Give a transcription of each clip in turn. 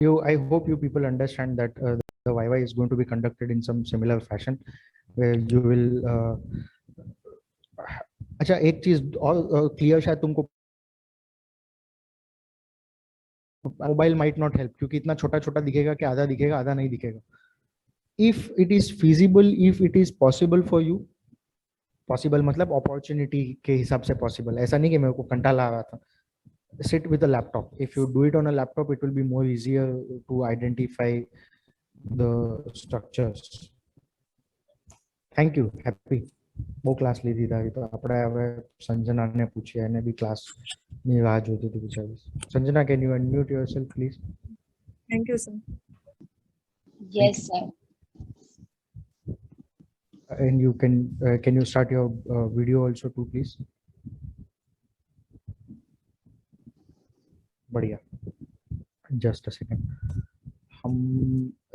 I hope you people understand that the Viva is going to be conducted in some similar fashion, where you will. अच्छा, एक चीज और clear शायद तुमको, mobile might not help, क्योंकि इतना छोटा छोटा दिखेगा कि आधा दिखेगा आधा नहीं दिखेगा. If it is feasible, if it is possible for you, possible मतलब अपॉर्चुनिटी के हिसाब से पॉसिबल, ऐसा नहीं कि मेरे को कंटाला आ रहा था. Sit with a laptop. If you do it on a laptop, it will be more easier to identify the structures. Thank you. Happy. બહુ ક્લાસ લીધી તારી તો આપણે હવે સંજનાને પૂછીએ, એને બી ક્લાસની રાહ જોતી હતી બિચારી. Sanjana, can you unmute yourself please? Thank you, sir. Yes, sir. And you can you start your video also too please? बढ़िया. Just a second. हम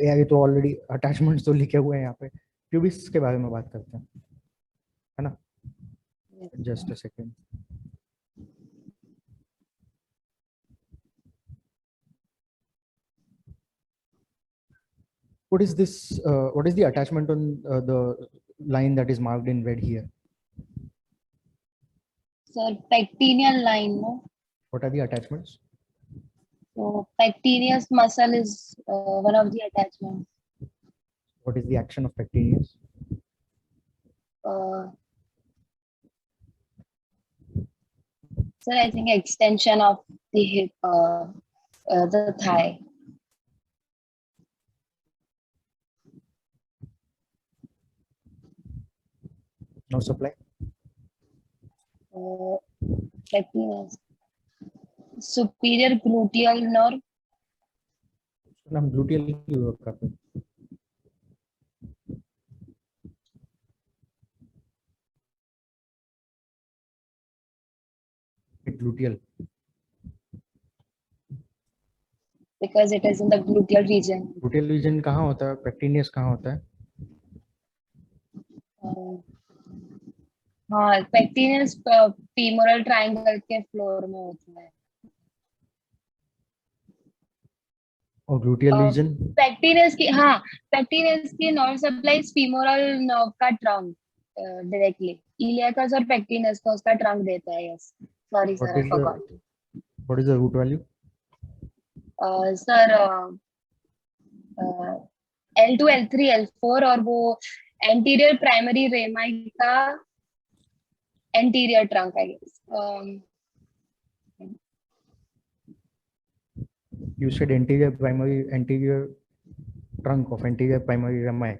यार ये तो ऑलरेडी अटैचमेंट्स तो लिखे हुए हैं यहाँ पे. क्यूबिक्स के बारे में बात करते हैं, है ना? Just a second. What is this? What is the attachment on the line that is marked in red here? Sir, pectineal line, no? What are the attachments? So pectineus muscle is one of the attachments. What is the action of pectineus? Sir, I think extension of the hip, the thigh. No supply. Pectineus. Superior gluteal nerve. हम gluteal की work करते हैं. Gluteal. Because it is in the gluteal region. Gluteal region कहाँ होता है? Pectineus कहाँ होता है? हाँ, pectineus femoral triangle के फ्लोर में होता है. और gluteal region? Pectineus की, हाँ, pectineus की nerve supplies femoral nerve का trunk directly. Iliacus और pectineus को उसका trunk देता है. Yes. Sorry, sir, I forgot. What is the root value? Sir, L2, L3, L4 और वो anterior primary rami का anterior trunk, I guess. You said anterior trunk of anterior primary rami.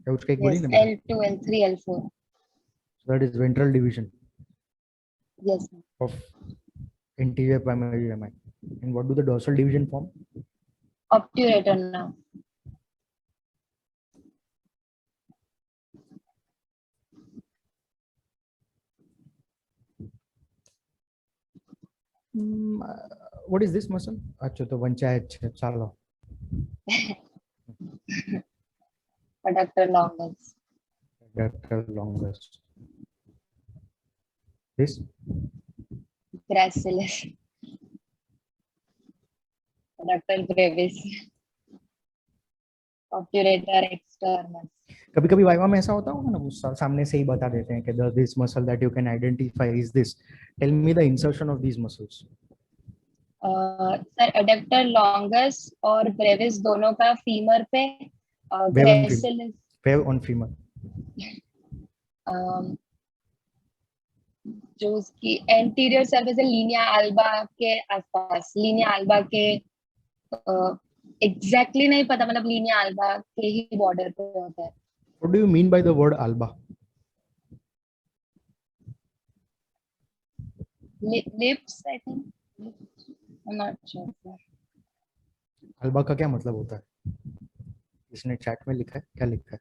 उसका एक बोली Yes, ना? L2, L3, L4. So that is ventral division. Yes. Of anterior primary rami. And what do the dorsal division form? Obturator now. What is this muscle? अच्छा तो पंचायत चलो. Adductor longus. Adductor longus. This? Gracilis. Adductor brevis. Obturator externus. कभी कभी viva में ऐसा होता होगा ना, वो सामने से ही बता देते हैं कि this muscle that you can identify is this. Tell me the insertion of these muscles. Sir adductor longus और brevis दोनों का femur पे gracilis. Where on femur? जो उसकी anterior surface है linea alba के आसपास, linea alba के exactly नहीं पता, मतलब linea alba के ही border पे होता है. What do you mean by the word alba? Lips, I think. I'm not sure. Alba का क्या मतलब होता है? इसने चैट में लिखा है, क्या लिखा है?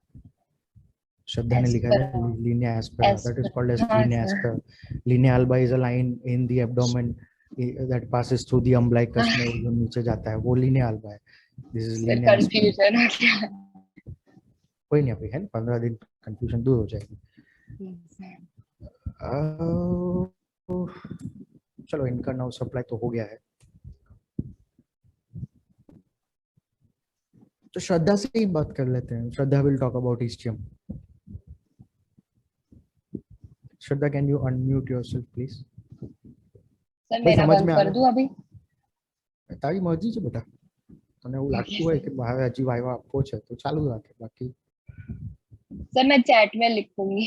श्रद्धा ने लिखा है linea aspera. That is called as linea aspera. Linea alba is a line in the abdomen that passes through the umbilicus में जो नीचे जाता है, वो linea alba है. This is linea aspera. Confusion. कोई नहीं, अभी है 15 दिन कंफ्यूजन दूर हो जाएगी. चलो इनका नाउ सप्लाई तो हो गया है. तो श्रद्धा से ही बात कर लेते हैं. श्रद्धा will talk about HTM. Shraddha, can you unmute yourself please? Sir ભાઈ મેરા સમજ બંધ में कर આવે? दूं अभी? તારી મરજી છે બેટા. તને એવું લાગતું હોય કે હવે હજી વાયવા આપવો છે તો ચાલુ રાખે, બાકી सर मैं चैट में लिखूंगी.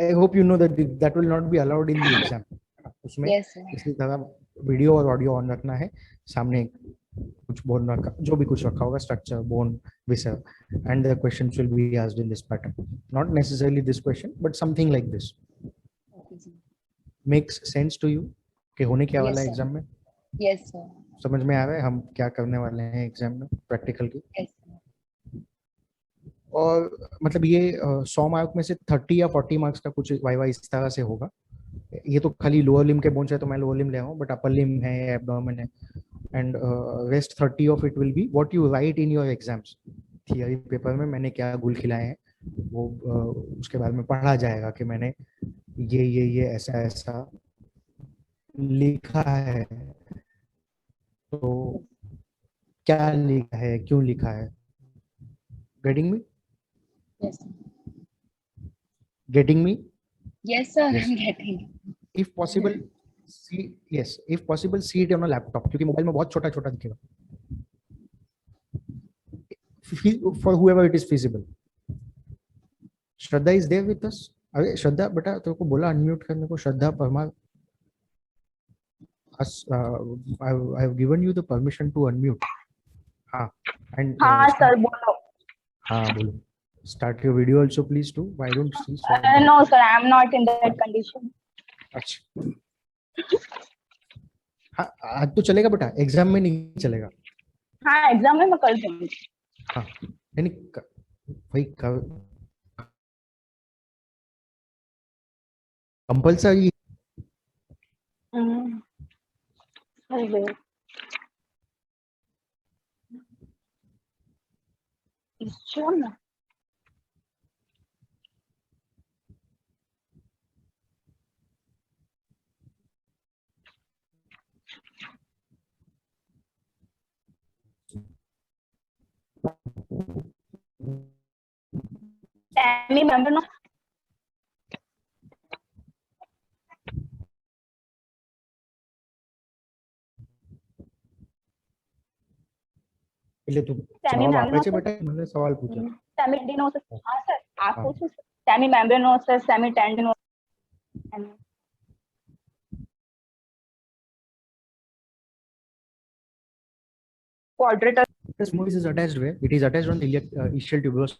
I hope you know that that will not be allowed in the exam. उसमें यस सर. इसी तरह वीडियो और ऑडियो ऑन रखना है. सामने कुछ बोन रखा, जो भी कुछ रखा होगा, स्ट्रक्चर, बोन, विषय, and the questions will be asked in this pattern. Not necessarily this question, but something like this. Okay sir. Makes sense to you कि होने क्या वाला है Yes, sir. एग्जाम में? Yes sir. समझ में आ रहा है हम क्या करने वाले हैं एग्जाम में प्रैक्टिकल की? Yes sir. और मतलब ये 100 मार्क में से 30 या 40 मार्क्स का कुछ वाइवा इस तरह से होगा. ये तो खाली लोअर लिम के बोन्स है तो मैं लोअर लिम ले रहा हूँ, बट अपर लिम है, एब्डोमेन है, and rest 30 of it will be what you right in your exams. Theory paper में मैंने क्या गुल खिलाए हैं वो उसके बारे में पढ़ा जाएगा कि मैंने ये ऐसा ऐसा लिखा है, तो क्या लिखा है, क्यों लिखा है. Getting me? Yes getting me? Yes sir. Yes. I am getting. If possible, see, yes, if possible, see it on a laptop, क्योंकि मोबाइल में बहुत छोटा छोटा दिखेगा. For whoever it is feasible. Shraddha is there with us. अरे श्रद्धा बेटा, तेरे को बोला अनम्यूट करने को. श्रद्धा Parmar, I have given you the permission to unmute. हाँ, and हाँ सर बोलो. हाँ बोलो. Start your video also please too. Why don't you see? No sir, I am not in that condition. अच्छा. हाँ आज तो चलेगा बेटा, एग्जाम में नहीं चलेगा. हाँ एग्जाम में मैं कर दूंगी. हाँ नहीं भाई, compulsory. Sure. Family member no. એટલે તું Family જવાબ member આપે no છે sir. બેટા? મને સવાલ પૂછો. Family tendinosis. हाँ सर आप हाँ. पूछो. Family membranosus, family tendinosus. Quadratus. This movie is attached where? It is attached on the ischial tuberous.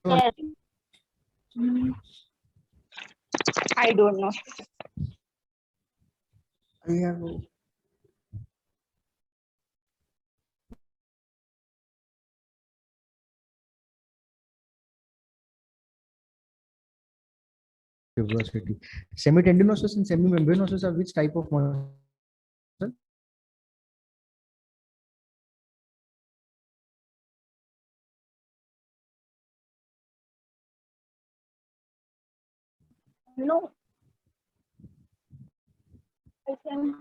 Yes. I don't know. Tuberosity. Semitendinosus and semimembranosus are which type of muscle? No. I think